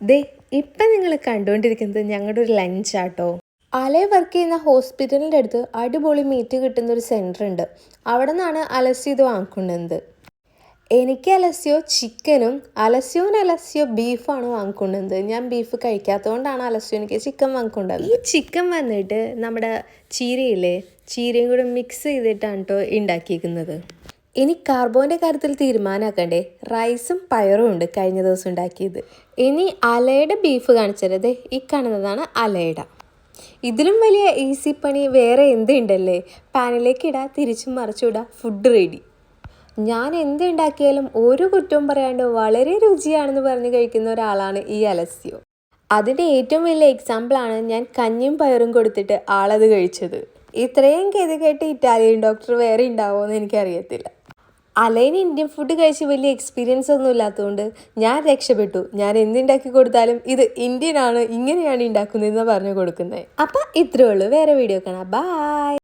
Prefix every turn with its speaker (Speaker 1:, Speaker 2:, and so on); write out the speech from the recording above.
Speaker 1: ദേ ഇപ്പം നിങ്ങൾ കണ്ടുകൊണ്ടിരിക്കുന്നത് ഞങ്ങളുടെ ഒരു ലഞ്ചാട്ടോ. അലയെ വർക്ക് ചെയ്യുന്ന ഹോസ്പിറ്റലിൻ്റെ അടുത്ത് അടിപൊളി മീറ്റ് കിട്ടുന്ന ഒരു സെൻറ്റർ ഉണ്ട്. അവിടെ നിന്നാണ് അലസ്യോ ഇത് വാങ്ങിക്കൊണ്ടുവന്നത്. എനിക്ക് അലസ്യോ ചിക്കനും അലസ്യോ ബീഫാണ് വാങ്ങിക്കൊണ്ടുവന്നത്. ഞാൻ ബീഫ് കഴിക്കാത്തതുകൊണ്ടാണ് അലസ്യോ എനിക്ക് ചിക്കൻ വാങ്ങിക്കൊണ്ടുവന്നത്. ഈ ചിക്കൻ വന്നിട്ട് നമ്മുടെ ചീരയില്ലേ, ചീരയും കൂടെ മിക്സ് ചെയ്തിട്ടാണ് കേട്ടോ ഉണ്ടാക്കിയിരിക്കുന്നത്. ഇനി കാർബോൻ്റെ കാര്യത്തിൽ തീരുമാനമാക്കണ്ടേ. റൈസും പയറും ഉണ്ട് കഴിഞ്ഞ ദിവസം ഉണ്ടാക്കിയത്. ഇനി അലയുടെ ബീഫ് കാണിച്ചത് ഈ കാണുന്നതാണ് അലയുടെ. ഇതിലും വലിയ ഈസി പണി വേറെ എന്തുണ്ടല്ലേ. പാനിലേക്ക് ഇടുക, തിരിച്ചും മറിച്ചിടുക, ഫുഡ് റെഡി. ഞാൻ എന്തുണ്ടാക്കിയാലും ഒരു കുറ്റവും പറയാണ്ട് വളരെ രുചിയാണെന്ന് പറഞ്ഞ് കഴിക്കുന്ന ഒരാളാണ് ഈ അലസ്യോ. അതിൻ്റെ ഏറ്റവും വലിയ എക്സാമ്പിളാണ് ഞാൻ കഞ്ഞിയും പയറും കൊടുത്തിട്ട് ആളത് കഴിച്ചത്. ഇത്രയും കേട്ട് ഇറ്റാലിയൻ ഡോക്ടർ വേറെ ഉണ്ടാവുമോ എന്ന് എനിക്കറിയത്തില്ല. അലൈന് ഇന്ത്യൻ ഫുഡ് കഴിച്ച് വലിയ എക്സ്പീരിയൻസ് ഒന്നും ഇല്ലാത്തതുകൊണ്ട് ഞാൻ രക്ഷപ്പെട്ടു. ഞാൻ എന്തുണ്ടാക്കി കൊടുത്താലും ഇത് ഇന്ത്യൻ ആണ്, ഇങ്ങനെയാണ് ഉണ്ടാക്കുന്നതെന്ന് പറഞ്ഞു കൊടുക്കുന്നത്. അപ്പം ഇത്രയേ ഉള്ളൂ. വേറെ വീഡിയോ കാണാം. ബൈ.